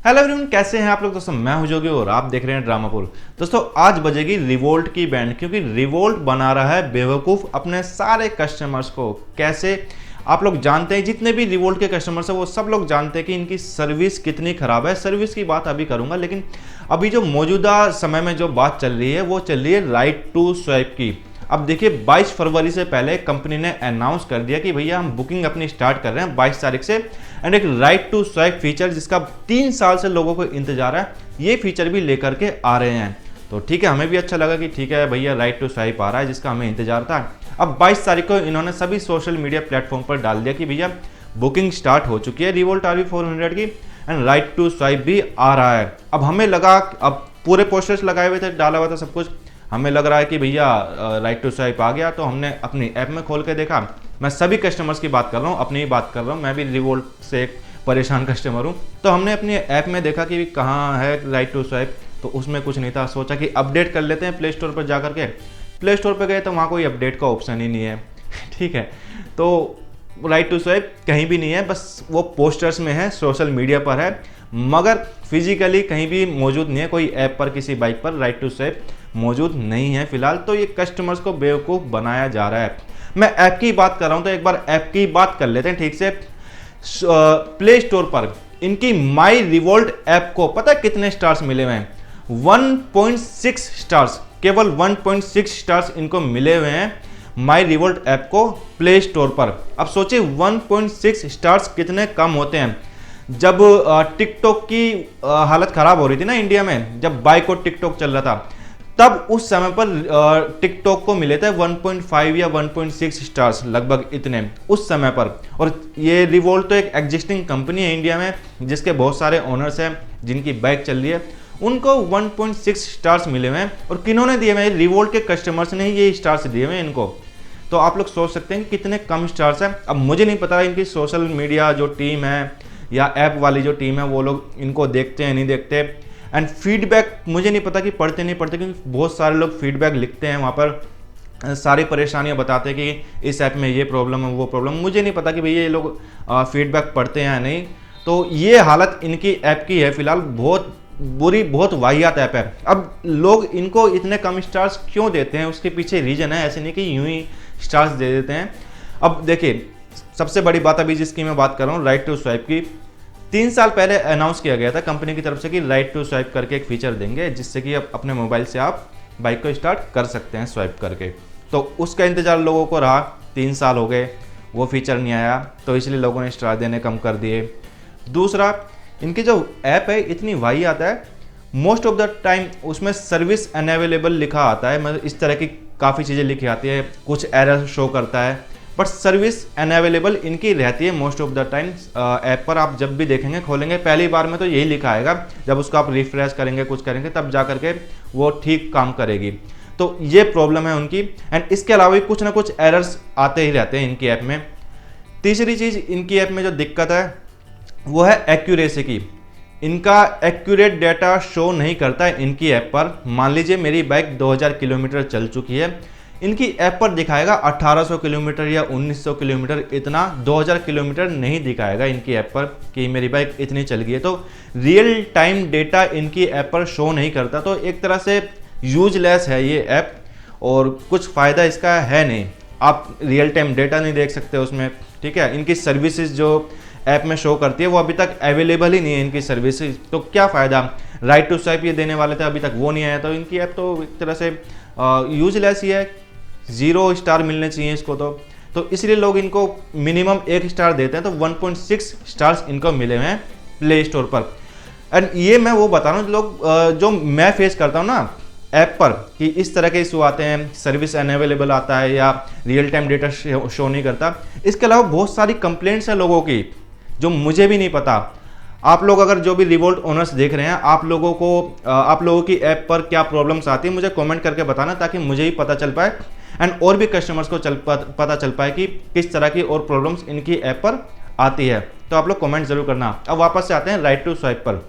Hello everyone, कैसे हैं आप लोग। दोस्तों मैं हूं जोगी और आप देख रहे हैं ड्रामापुर। दोस्तों आज बजेगी रिवोल्ट की बैंड, क्योंकि रिवोल्ट बना रहा है बेवकूफ़ अपने सारे कस्टमर्स को। कैसे? आप लोग जानते हैं, जितने भी रिवोल्ट के कस्टमर्स हैं वो सब लोग जानते हैं कि इनकी सर्विस कितनी ख़राब है। सर्विस की बात अभी करूंगा, लेकिन अभी जो मौजूदा समय में जो बात चल रही है वो चल रही है राइट टू स्वाइप की। अब देखिए 22 फरवरी से पहले कंपनी ने अनाउंस कर दिया कि भैया हम बुकिंग अपनी स्टार्ट कर रहे हैं 22 तारीख से। एंड एक राइट टू स्वाइप फीचर जिसका 3 साल से लोगों को इंतजार है, ये फीचर भी लेकर के आ रहे हैं। तो ठीक है, हमें भी अच्छा लगा कि ठीक है भैया राइट टू स्वाइप आ रहा है जिसका हमें इंतजार था। अब 22 तारीख को इन्होंने सभी सोशल मीडिया प्लेटफॉर्म पर डाल दिया कि भैया बुकिंग स्टार्ट हो चुकी है रिवोल्ट RV400 की, एंड राइट टू स्वाइप भी आ रहा है। अब हमें लगा, अब पूरे पोस्टर्स लगाए हुए थे, डाला हुआ था सब कुछ, हमें लग रहा है कि भैया राइट टू स्वाइप आ गया। तो हमने अपनी ऐप में खोल के देखा। मैं सभी कस्टमर्स की बात कर रहा हूँ, अपनी ही बात कर रहा हूँ, मैं भी रिवोल्ट से एक परेशान कस्टमर हूँ। तो हमने अपनी ऐप में देखा कि कहाँ है राइट टू स्वाइप, तो उसमें कुछ नहीं था। सोचा कि अपडेट कर लेते हैं प्ले स्टोर पर जा करके। प्ले स्टोर पर गए तो वहाँ कोई अपडेट का ऑप्शन ही नहीं है। ठीक है, तो राइट टू स्वाइप कहीं भी नहीं है, बस वो पोस्टर्स में है, सोशल मीडिया पर है, मगर फिजिकली कहीं भी मौजूद नहीं है। कोई ऐप पर किसी बाइक पर राइट टू स्वाइप मौजूद नहीं है फिलहाल। तो ये कस्टमर्स को बेवकूफ़ बनाया जा रहा है। मैं ऐप की बात कर रहा हूँ तो एक बार ऐप की बात कर लेते हैं ठीक से। प्ले स्टोर पर इनकी माई रिवोल्ट ऐप को पता है कितने स्टार्स मिले हुए हैं? 1.6 स्टार्स, केवल 1.6 स्टार्स इनको मिले हुए हैं माई रिवोल्ट ऐप को प्ले स्टोर पर। अब सोचिए 1.6 स्टार्स कितने कम होते हैं। जब टिकटॉक की हालत ख़राब हो रही थी ना इंडिया में, जब बाइकआउट टिकटॉक चल रहा था, तब उस समय पर टिकटॉक को मिले थे 1.5 या 1.6 स्टार्स, लगभग इतने उस समय पर। और ये रिवोल्ट तो एक एग्जिस्टिंग कंपनी है इंडिया में, जिसके बहुत सारे ओनर्स हैं, जिनकी बाइक चल रही है, उनको 1.6 स्टार्स मिले हुए हैं। और किन्होंने दिए हुए हैं? रिवोल्ट के कस्टमर्स ने ही ये स्टार्स दिए हुए हैं इनको। तो आप लोग सोच सकते हैं कि कितने कम स्टार्स हैं। अब मुझे नहीं पता इनकी सोशल मीडिया जो टीम है या ऐप वाली जो टीम है वो लोग इनको देखते हैं नहीं देखते। एंड फीडबैक मुझे नहीं पता कि पढ़ते नहीं पढ़ते, क्योंकि बहुत सारे लोग फीडबैक लिखते हैं वहाँ पर, सारी परेशानियाँ बताते हैं कि इस ऐप में ये प्रॉब्लम है वो प्रॉब्लम। मुझे नहीं पता कि भैया ये लोग फीडबैक पढ़ते हैं या नहीं। तो ये हालत इनकी ऐप की है फिलहाल। बहुत बुरी, बहुत वाहियात ऐप है। अब लोग इनको इतने कम स्टार्स क्यों देते हैं, उसके पीछे रीज़न है, ऐसे नहीं कि यूं ही स्टार्स दे देते हैं। अब देखिए सबसे बड़ी बात अभी जिसकी मैं बात कर रहा हूँ राइट टू स्वाइप की, 3 साल पहले अनाउंस किया गया था कंपनी की तरफ से कि राइट टू स्वाइप करके एक फीचर देंगे, जिससे कि अब अपने मोबाइल से आप बाइक को स्टार्ट कर सकते हैं स्वाइप करके। तो उसका इंतज़ार लोगों को रहा, 3 साल हो गए, वो फीचर नहीं आया, तो इसलिए लोगों ने स्टार देने कम कर दिए। दूसरा, इनकी जो ऐप है इतनी वाहियात है, मोस्ट ऑफ द टाइम उसमें सर्विस अनअवेलेबल लिखा आता है, मतलब इस तरह की काफ़ी चीज़ें लिखी आती है, कुछ एरर शो करता है, बट सर्विस अनअवेलेबल इनकी रहती है most of the time. App पर आप जब भी देखेंगे, खोलेंगे, पहली बार में तो यही लिखा आएगा, जब उसको आप रिफ्रेश करेंगे, कुछ करेंगे, तब जा करके वो ठीक काम करेगी। तो ये प्रॉब्लम है उनकी। एंड इसके अलावा भी कुछ ना कुछ एरर्स आते ही रहते हैं इनकी ऐप में। तीसरी चीज़ इनकी ऐप में जो दिक्कत है वो है एक्यूरेसी की। इनका एक्यूरेट डेटा शो नहीं करता है इनकी ऐप पर। मान लीजिए मेरी बाइक 2000 किलोमीटर चल चुकी है, इनकी ऐप पर दिखाएगा 1800 किलोमीटर या 1900 किलोमीटर, इतना 2000 किलोमीटर नहीं दिखाएगा इनकी ऐप पर कि मेरी बाइक इतनी चल गई है। तो रियल टाइम डेटा इनकी ऐप पर शो नहीं करता। तो एक तरह से यूजलेस है ये ऐप और कुछ फ़ायदा इसका है नहीं। आप रियल टाइम डेटा नहीं देख सकते उसमें, ठीक है। इनकी सर्विसेज जो ऐप में शो करती है वो अभी तक अवेलेबल ही नहीं है इनकी सर्विसेज, तो क्या फ़ायदा। राइट टू स्वाइप ये देने वाले थे, अभी तक वो नहीं आया, तो इनकी ऐप तो एक तरह से यूजलेस ही है, 0 स्टार मिलने चाहिए इसको। तो इसलिए लोग इनको मिनिमम 1 स्टार देते हैं, तो 1.6 स्टार्स इनको मिले हुए हैं प्ले स्टोर पर। एंड ये मैं वो बता रहा हूँ लोग जो मैं फेस करता हूँ ना ऐप पर, कि इस तरह के इशू आते हैं, सर्विस अनअवेलेबल आता है या रियल टाइम डेटा शो नहीं करता। इसके अलावा बहुत सारी कंप्लेंट्स हैं लोगों की जो मुझे भी नहीं पता। आप लोग अगर जो भी रिवोल्ट ओनर्स देख रहे हैं, आप लोगों की ऐप पर क्या प्रॉब्लम्स आती है मुझे कमेंट करके बताना, ताकि मुझे ही पता चल पाए एंड और भी कस्टमर्स को पता चल पाए कि किस तरह की और प्रॉब्लम्स इनकी ऐप पर आती है। तो आप लोग कमेंट जरूर करना। अब वापस से आते हैं राइट टू स्वाइप पर।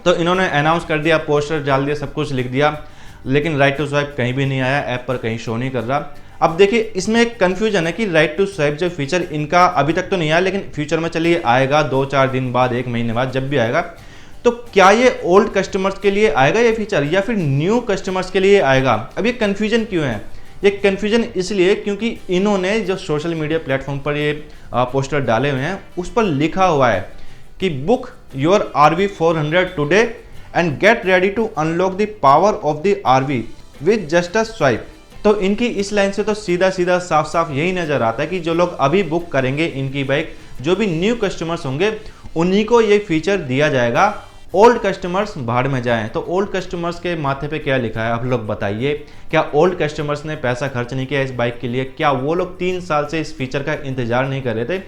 तो इन्होंने अनाउंस कर दिया, पोस्टर डाल दिया, सब कुछ लिख दिया, लेकिन राइट टू स्वाइप कहीं भी नहीं आया, ऐप पर कहीं शो नहीं कर रहा। अब देखिए इसमें एक कन्फ्यूजन है कि राइट टू स्वाइप जो फीचर इनका अभी तक तो नहीं आया, लेकिन फ्यूचर में चलिए आएगा 2-4 दिन बाद, 1 महीने बाद, जब भी आएगा, तो क्या ये ओल्ड कस्टमर्स के लिए आएगा ये फीचर या फिर न्यू कस्टमर्स के लिए आएगा? अब ये कन्फ्यूजन क्यों है? ये कन्फ्यूजन इसलिए क्योंकि इन्होंने जो सोशल मीडिया प्लेटफॉर्म पर ये पोस्टर डाले हुए हैं उस पर लिखा हुआ है कि book your RV 400 today and get ready to unlock the power of the RV with just a swipe. तो इनकी इस लाइन से तो सीधा सीधा साफ साफ यही नजर आता है कि जो लोग अभी बुक करेंगे इनकी बाइक, जो भी न्यू कस्टमर्स होंगे उन्हीं को ये फीचर दिया जाएगा। ओल्ड कस्टमर्स भाड़ में जाएं। तो ओल्ड कस्टमर्स के माथे पे क्या लिखा है आप लोग बताइए? क्या ओल्ड कस्टमर्स ने पैसा खर्च नहीं किया इस बाइक के लिए? क्या वो लोग 3 साल से इस फीचर का इंतजार नहीं कर रहे थे?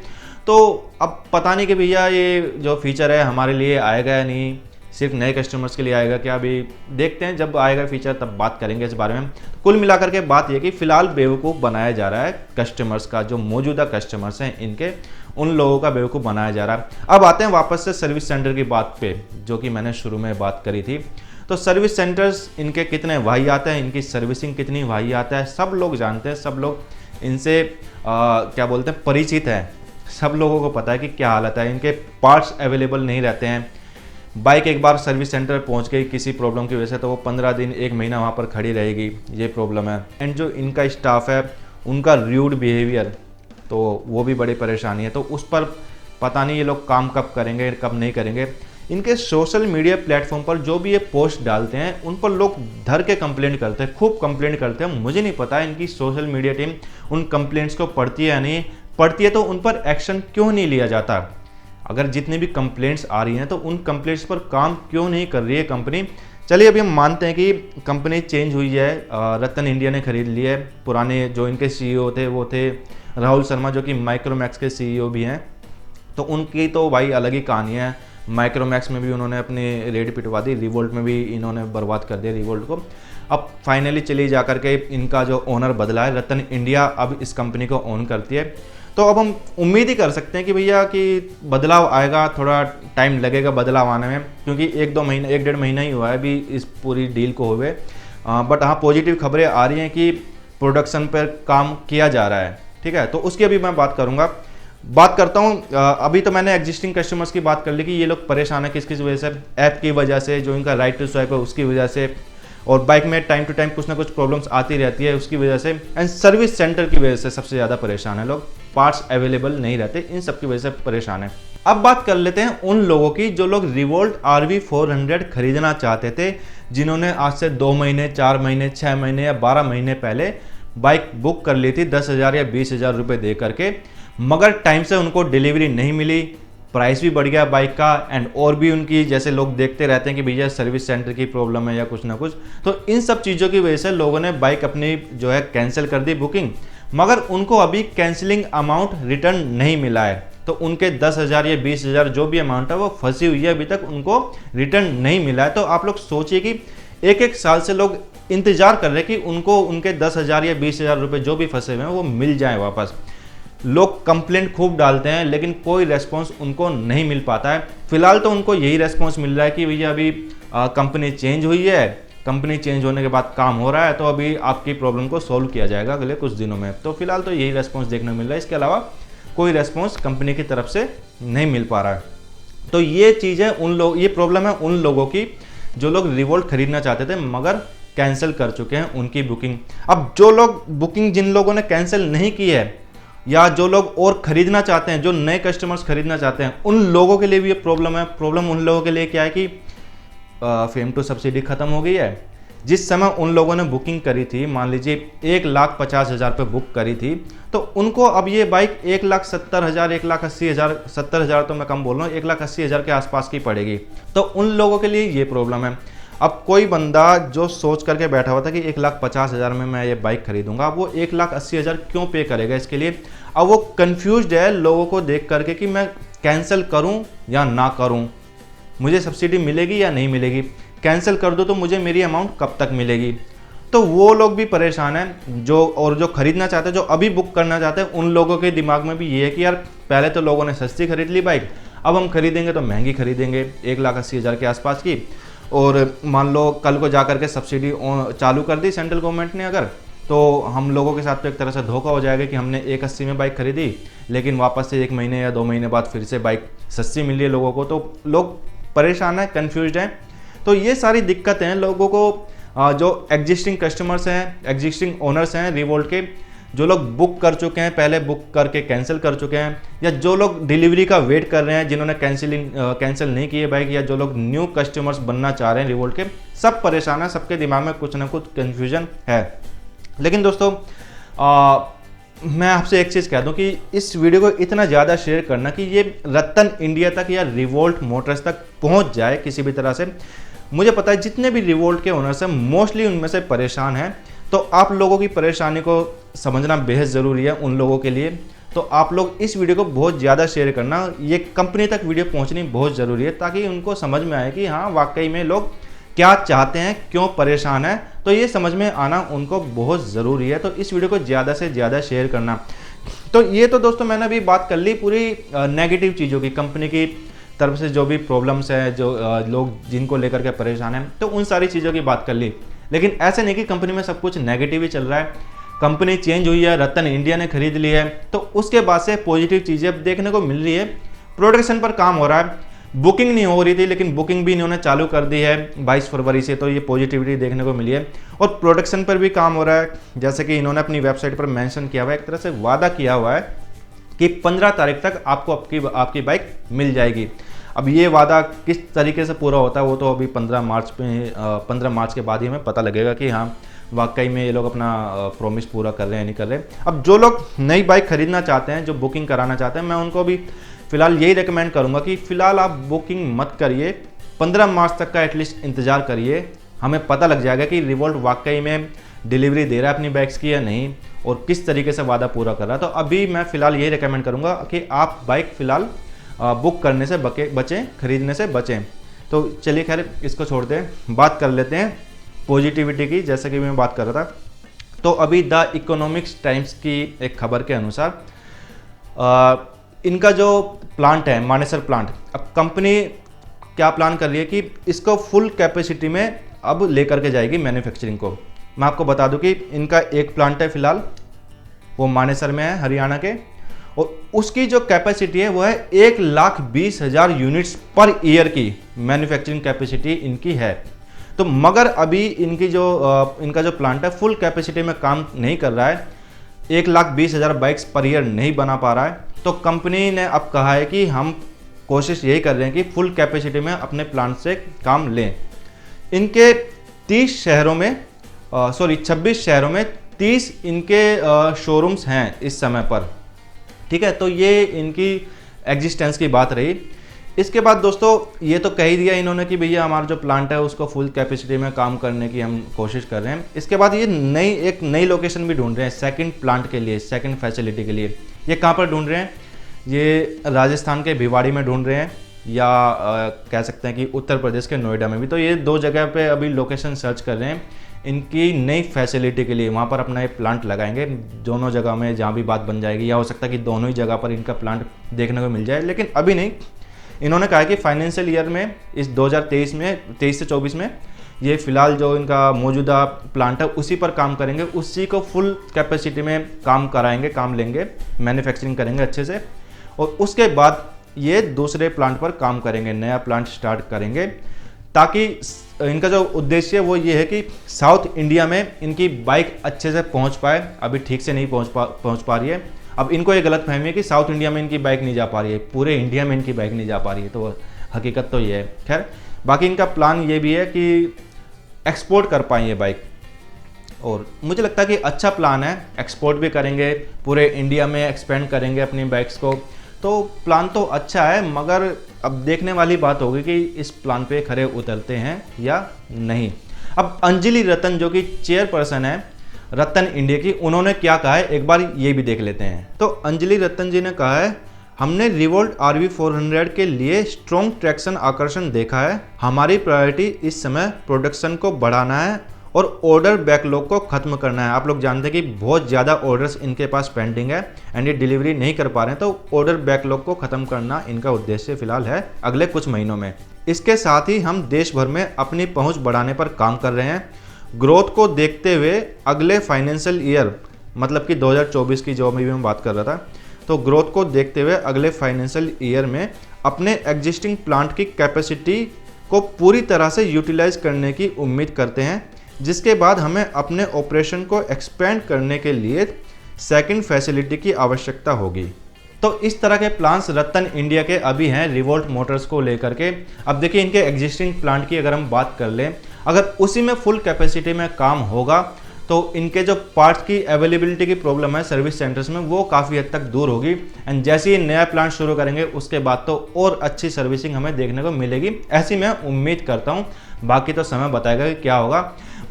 तो अब पता नहीं कि भैया ये जो फीचर है हमारे लिए आएगा या नहीं, सिर्फ नए कस्टमर्स के लिए आएगा क्या? अभी देखते हैं, जब आएगा फीचर तब बात करेंगे इस बारे में। कुल मिलाकर के बात यह कि फिलहाल बेवकूफ़ बनाया जा रहा है कस्टमर्स का, जो मौजूदा कस्टमर्स हैं इनके, उन लोगों का बेवकूफ़ बनाया जा रहा है। अब आते हैं वापस से सर्विस सेंटर की बात पे, जो कि मैंने शुरू में बात करी थी। तो सर्विस सेंटर्स इनके कितने वाहियात हैं, इनकी सर्विसिंग कितनी वाहियात है, सब लोग जानते हैं, सब लोग इनसे क्या बोलते हैं परिचित हैं। सब लोगों को पता है कि क्या हालत है, इनके पार्ट्स अवेलेबल नहीं रहते हैं। बाइक एक बार सर्विस सेंटर पहुंच गई किसी प्रॉब्लम की वजह से तो वो 15 दिन 1 महीना वहाँ पर खड़ी रहेगी, ये प्रॉब्लम है। एंड जो इनका स्टाफ है उनका र्यूड बिहेवियर, तो वो भी बड़ी परेशानी है। तो उस पर पता नहीं ये लोग काम कब करेंगे कब नहीं करेंगे। इनके सोशल मीडिया प्लेटफॉर्म पर जो भी ये पोस्ट डालते हैं उन पर लोग धर के कंप्लेंट करते हैं, खूब कंप्लेंट करते हैं। मुझे नहीं पता इनकी सोशल मीडिया टीम उन कंप्लेंट्स को पढ़ती है या नहीं पढ़ती है, तो उन पर एक्शन क्यों नहीं लिया जाता? अगर जितनी भी कंप्लेंट्स आ रही हैं तो उन कंप्लेंट्स पर काम क्यों नहीं कर रही है कंपनी? चलिए अभी हम मानते हैं कि कंपनी चेंज हुई है, रतन इंडिया ने खरीद ली है। पुराने जो इनके CEO थे वो थे राहुल शर्मा, जो कि माइक्रोमैक्स के CEO भी हैं। तो उनकी तो भाई अलग ही कहानी है। माइक्रोमैक्स में भी उन्होंने अपनी रेड पिटवा दी, रिवोल्ट में भी इन्होंने बर्बाद कर दिया रिवोल्ट को। अब फाइनली चली जा करके इनका जो ओनर बदला है, रतन इंडिया अब इस कंपनी को ओन करती है। तो अब हम उम्मीद ही कर सकते हैं कि भैया कि बदलाव आएगा, थोड़ा टाइम लगेगा बदलाव आने में, क्योंकि 1-2 महीना 1-1.5 महीना ही हुआ है अभी इस पूरी डील को हुए। बट हाँ, पॉजिटिव खबरें आ रही हैं कि प्रोडक्शन पर काम किया जा रहा है। ठीक है, तो उसकी अभी मैं बात करूँगा। बात करता हूँ अभी तो मैंने एग्जिस्टिंग कस्टमर्स की बात कर ली कि ये लोग परेशान है किस किस वजह से, ऐप की वजह से, जो इनका राइट टू स्वाइप है उसकी वजह से, और बाइक में टाइम टू टाइम कुछ ना कुछ प्रॉब्लम्स आती रहती है उसकी वजह से, एंड सर्विस सेंटर की वजह से सबसे ज़्यादा परेशान है लोग। पार्ट्स अवेलेबल नहीं रहते, इन सब की वजह से परेशान है। अब बात कर लेते हैं उन लोगों की जो लोग रिवोल्ट RV 400 खरीदना चाहते थे, जिन्होंने आज से 2 महीने 4 महीने 6 महीने या 12 महीने पहले बाइक बुक कर ली थी 10,000 या 20,000 रुपये दे करके, मगर टाइम से उनको डिलीवरी नहीं मिली, प्राइस भी बढ़ गया बाइक का, एंड और भी उनकी जैसे लोग देखते रहते हैं कि भैया सर्विस सेंटर की प्रॉब्लम है या कुछ ना कुछ। तो इन सब चीज़ों की वजह से लोगों ने बाइक अपनी जो है कैंसिल कर दी बुकिंग, मगर उनको अभी कैंसिलिंग अमाउंट रिटर्न नहीं मिला है। तो उनके 10,000 या 20,000 जो भी अमाउंट है वो फंसी हुई है, अभी तक उनको रिटर्न नहीं मिला है। तो आप लोग सोचिए कि 1-1 साल से लोग इंतजार कर रहे हैं कि उनको उनके 10,000 या 20,000 रुपये जो भी फंसे हुए हैं वो मिल जाए वापस। लोग कंप्लेंट खूब डालते हैं लेकिन कोई रेस्पॉन्स उनको नहीं मिल पाता है। फिलहाल तो उनको यही रेस्पॉन्स मिल रहा है कि भैया अभी कंपनी चेंज हुई है, कंपनी चेंज होने के बाद काम हो रहा है, तो अभी आपकी प्रॉब्लम को सॉल्व किया जाएगा अगले कुछ दिनों में। तो फिलहाल तो यही रेस्पॉन्स देखने को मिल रहा है, इसके अलावा कोई रेस्पॉन्स कंपनी की तरफ से नहीं मिल पा रहा है। तो ये चीज़ है ये प्रॉब्लम है उन लोगों की जो लोग रिवोल्ट खरीदना चाहते थे मगर कैंसिल कर चुके हैं उनकी बुकिंग। अब जो लोग बुकिंग जिन लोगों ने कैंसिल नहीं की है या जो लोग और खरीदना चाहते हैं, जो नए कस्टमर्स खरीदना चाहते हैं, उन लोगों के लिए भी ये प्रॉब्लम है। प्रॉब्लम उन लोगों के लिए क्या है कि फेम टू सब्सिडी खत्म हो गई है। जिस समय उन लोगों ने बुकिंग करी थी, मान लीजिए 1,50,000 पे बुक करी थी, तो उनको अब ये बाइक 1,70,000 1,80,000 70,000 तो मैं कम बोल रहा हूँ, 1,80,000 के आसपास की पड़ेगी। तो उन लोगों के लिए ये प्रॉब्लम है। अब कोई बंदा जो सोच करके बैठा हुआ था कि 1,50,000 में मैं ये बाइक खरीदूंगा, वो 1,80,000 क्यों पे करेगा इसके लिए? अब वो कंफ्यूज्ड है लोगों को देख करके कि मैं कैंसिल करूं या ना करूं, मुझे सब्सिडी मिलेगी या नहीं मिलेगी, कैंसिल कर दो तो मुझे मेरी अमाउंट कब तक मिलेगी। तो वो लोग भी परेशान हैं जो खरीदना चाहते हैं, जो अभी बुक करना चाहते हैं, उन लोगों के दिमाग में भी ये है कि यार पहले तो लोगों ने सस्ती खरीद ली बाइक, अब हम खरीदेंगे तो महंगी खरीदेंगे 1,80,000 के आसपास की, और मान लो कल को जाकर के सब्सिडी चालू कर दी सेंट्रल गवर्नमेंट ने अगर, तो हम लोगों के साथ तो एक तरह से धोखा हो जाएगा कि हमने 1,80 में बाइक खरीदी लेकिन वापस से 1 महीने या 2 महीने बाद फिर से बाइक सस्ती मिली है लोगों को। तो लोग परेशान है, कन्फ्यूज्ड हैं। तो ये सारी दिक्कतें हैं लोगों को, जो एग्जिस्टिंग कस्टमर्स हैं, एग्जिस्टिंग ओनर्स हैं रिवोल्ट के, जो लोग बुक कर चुके हैं, पहले बुक करके कैंसिल कर चुके हैं, या जो लोग डिलीवरी का वेट कर रहे हैं, जिन्होंने कैंसिल नहीं किए बाइक, या जो लोग न्यू कस्टमर्स बनना चाह रहे हैं रिवोल्ट के, सब परेशान है, सबके दिमाग में कुछ ना कुछ कन्फ्यूजन है। लेकिन दोस्तों मैं आपसे एक चीज़ कह दूं कि इस वीडियो को इतना ज़्यादा शेयर करना कि ये रतन इंडिया तक या रिवोल्ट मोटर्स तक पहुंच जाए किसी भी तरह से। मुझे पता है जितने भी रिवोल्ट के ओनर्स हैं मोस्टली उनमें से परेशान हैं, तो आप लोगों की परेशानी को समझना बेहद ज़रूरी है उन लोगों के लिए। तो आप लोग इस वीडियो को बहुत ज़्यादा शेयर करना, ये कंपनी तक वीडियो पहुंचनी बहुत ज़रूरी है, ताकि उनको समझ में आए कि हाँ वाकई में लोग क्या चाहते हैं, क्यों परेशान है, तो ये समझ में आना उनको बहुत ज़रूरी है। तो इस वीडियो को ज़्यादा से ज़्यादा शेयर करना। तो ये तो दोस्तों मैंने अभी बात कर ली पूरी नेगेटिव चीज़ों की, कंपनी की तरफ से जो भी प्रॉब्लम्स है, जो लोग जिनको लेकर के परेशान हैं, तो उन सारी चीज़ों की बात कर ली। लेकिन ऐसे नहीं कि कंपनी में सब कुछ नेगेटिव ही चल रहा है। कंपनी चेंज हुई है, रतन इंडिया ने खरीद ली है, तो उसके बाद से पॉजिटिव चीज़ें अब देखने को मिल रही है। प्रोडक्शन पर काम हो रहा है, बुकिंग नहीं हो रही थी लेकिन बुकिंग भी इन्होंने चालू कर दी है 22 फरवरी से, तो ये पॉजिटिविटी देखने को मिली है। और प्रोडक्शन पर भी काम हो रहा है, जैसे कि इन्होंने अपनी वेबसाइट पर मेंशन किया हुआ है, एक तरह से वादा किया हुआ है कि 15 तारीख तक आपको आपकी बाइक मिल जाएगी। अब ये वादा किस तरीके से पूरा होता है वो तो अभी 15 मार्च के बाद ही हमें पता लगेगा कि हाँ वाकई में ये लोग अपना प्रॉमिस पूरा कर रहे हैं नहीं कर रहे। अब जो लोग नई बाइक खरीदना चाहते हैं, जो बुकिंग कराना चाहते हैं, मैं उनको भी फिलहाल यही रेकमेंड करूंगा कि फिलहाल आप बुकिंग मत करिए, 15 मार्च तक का एटलीस्ट इंतज़ार करिए। हमें पता लग जाएगा कि रिवोल्ट वाकई में डिलीवरी दे रहा है अपनी बाइक्स की या नहीं, और किस तरीके से वादा पूरा कर रहा है। तो अभी मैं फ़िलहाल यही रिकमेंड करूँगा कि आप बाइक फ़िलहाल बुक करने से बचें, खरीदने से बचें। तो चलिए खैर इसको छोड़ दें, बात कर लेते हैं पॉजिटिविटी की, जैसे कि मैं बात कर रहा था। तो अभी द इकोनॉमिक्स टाइम्स की एक खबर के अनुसार इनका जो प्लांट है मानेसर प्लांट, अब कंपनी क्या प्लान कर रही है कि इसको फुल कैपेसिटी में अब लेकर के जाएगी मैन्युफैक्चरिंग को। मैं आपको बता दूं कि इनका एक प्लांट है फिलहाल, वो मानेसर में है हरियाणा के, और उसकी जो कैपेसिटी है वो है 1,20,000 यूनिट्स पर ईयर की मैन्युफैक्चरिंग कैपेसिटी इनकी है। तो मगर अभी इनका जो प्लांट है फुल कैपेसिटी में काम नहीं कर रहा है, 1,20,000 बाइक्स पर ईयर नहीं बना पा रहा है। तो कंपनी ने अब कहा है कि हम कोशिश यही कर रहे हैं कि फुल कैपेसिटी में अपने प्लांट से काम लें। इनके 26 शहरों में 30 इनके शोरूम्स हैं इस समय पर, ठीक है। तो ये इनकी एग्जिस्टेंस की बात रही। इसके बाद दोस्तों ये तो कह ही दिया इन्होंने कि भैया हमारा जो प्लांट है उसको फुल कैपेसिटी में काम करने की हम कोशिश कर रहे हैं। इसके बाद ये एक नई लोकेशन भी ढूंढ रहे हैं सेकंड प्लांट के लिए, सेकंड फैसिलिटी के लिए। ये कहाँ पर ढूंढ रहे हैं? ये राजस्थान के भिवाड़ी में ढूंढ रहे हैं, या कह सकते हैं कि उत्तर प्रदेश के नोएडा में भी। तो ये 2 जगह पे अभी लोकेशन सर्च कर रहे हैं इनकी नई फैसिलिटी के लिए, वहाँ पर अपना एक प्लांट लगाएंगे। दोनों जगह में जहाँ भी बात बन जाएगी, या हो सकता है कि दोनों ही जगह पर इनका प्लांट देखने को मिल जाए, लेकिन अभी नहीं। इन्होंने कहा कि फाइनेंशियल ईयर में इस 2023 में 23 से 24 में ये फिलहाल जो इनका मौजूदा प्लांट है उसी पर काम करेंगे, उसी को फुल कैपेसिटी में काम कराएंगे, काम लेंगे, मैन्युफैक्चरिंग करेंगे अच्छे से, और उसके बाद ये दूसरे प्लांट पर काम करेंगे, नया प्लांट स्टार्ट करेंगे। ताकि इनका जो उद्देश्य है वो ये है कि साउथ इंडिया में इनकी बाइक अच्छे से पहुंच पाए। अभी ठीक से नहीं पहुंच पा रही है। अब इनको ये गलत फहमी है कि साउथ इंडिया में इनकी बाइक नहीं जा पा रही है, पूरे इंडिया में इनकी बाइक नहीं जा पा रही है, तो हकीकत तो ये है। खैर बाकी इनका प्लान ये भी है कि एक्सपोर्ट कर पाएँ ये बाइक, और मुझे लगता है कि अच्छा प्लान है। एक्सपोर्ट भी करेंगे, पूरे इंडिया में एक्सपेंड करेंगे अपनी बाइक्स को, तो प्लान तो अच्छा है। मगर अब देखने वाली बात होगी कि इस प्लान पे खरे उतरते हैं या नहीं। अब अंजलि रतन जो कि चेयरपर्सन है रतन इंडिया की, उन्होंने क्या कहा है एक बार ये भी देख लेते हैं। तो अंजलि रतन जी ने कहा है, हमने रिवोल्ट RV 400 के लिए स्ट्रॉन्ग ट्रैक्शन आकर्षण देखा है। हमारी प्रायोरिटी इस समय प्रोडक्शन को बढ़ाना है और ऑर्डर बैकलॉग को खत्म करना है। आप लोग जानते हैं कि बहुत ज़्यादा ऑर्डर्स इनके पास पेंडिंग है एंड ये डिलीवरी नहीं कर पा रहे हैं, तो ऑर्डर बैकलॉग को खत्म करना इनका उद्देश्य फिलहाल है अगले कुछ महीनों में। इसके साथ ही हम देश भर में अपनी पहुंच बढ़ाने पर काम कर रहे हैं। ग्रोथ को देखते हुए अगले फाइनेंशियल ईयर, मतलब कि 2024 की जो अभी मैं बात कर रहा था, तो ग्रोथ को देखते हुए अगले फाइनेंशियल ईयर में अपने एग्जिस्टिंग प्लांट की कैपेसिटी को पूरी तरह से यूटिलाइज करने की उम्मीद करते हैं, जिसके बाद हमें अपने ऑपरेशन को एक्सपेंड करने के लिए सेकंड फैसिलिटी की आवश्यकता होगी। तो इस तरह के प्लान्स रत्तन इंडिया के अभी हैं रिवोल्ट मोटर्स को लेकर के। अब देखिए इनके एग्जिस्टिंग प्लांट की अगर हम बात कर लें, अगर उसी में फुल कैपेसिटी में काम होगा तो इनके जो पार्ट्स की अवेलेबिलिटी की प्रॉब्लम है सर्विस सेंटर्स में वो काफ़ी हद तक दूर होगी। एंड जैसे ही नया प्लांट शुरू करेंगे उसके बाद तो और अच्छी सर्विसिंग हमें देखने को मिलेगी, ऐसी मैं उम्मीद करता हूँ। बाकी तो समय बताएगा कि क्या होगा।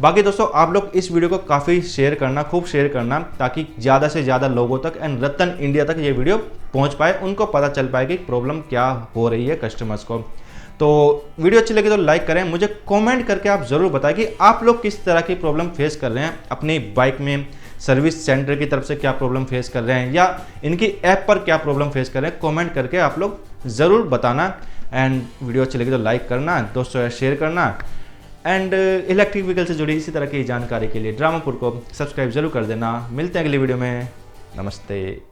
बाकी दोस्तों आप लोग इस वीडियो को काफ़ी शेयर करना, खूब शेयर करना, ताकि ज़्यादा से ज़्यादा लोगों तक एंड रत्तन इंडिया तक ये वीडियो पहुँच पाए, उनको पता चल पाए कि प्रॉब्लम क्या हो रही है कस्टमर्स को। तो वीडियो अच्छी लगी तो लाइक करें, मुझे कमेंट करके आप ज़रूर बताएं कि आप लोग किस तरह की प्रॉब्लम फेस कर रहे हैं अपनी बाइक में, सर्विस सेंटर की तरफ से क्या प्रॉब्लम फेस कर रहे हैं या इनकी ऐप पर क्या प्रॉब्लम फेस कर रहे हैं। कमेंट करके आप लोग ज़रूर बताना। एंड वीडियो अच्छी लगी तो लाइक करना, दोस्तों शेयर करना। एंड इलेक्ट्रिक व्हीकल से जुड़ी इसी तरह की जानकारी के लिए ड्रामापुर को सब्सक्राइब जरूर कर देना। मिलते हैं अगली वीडियो में। नमस्ते।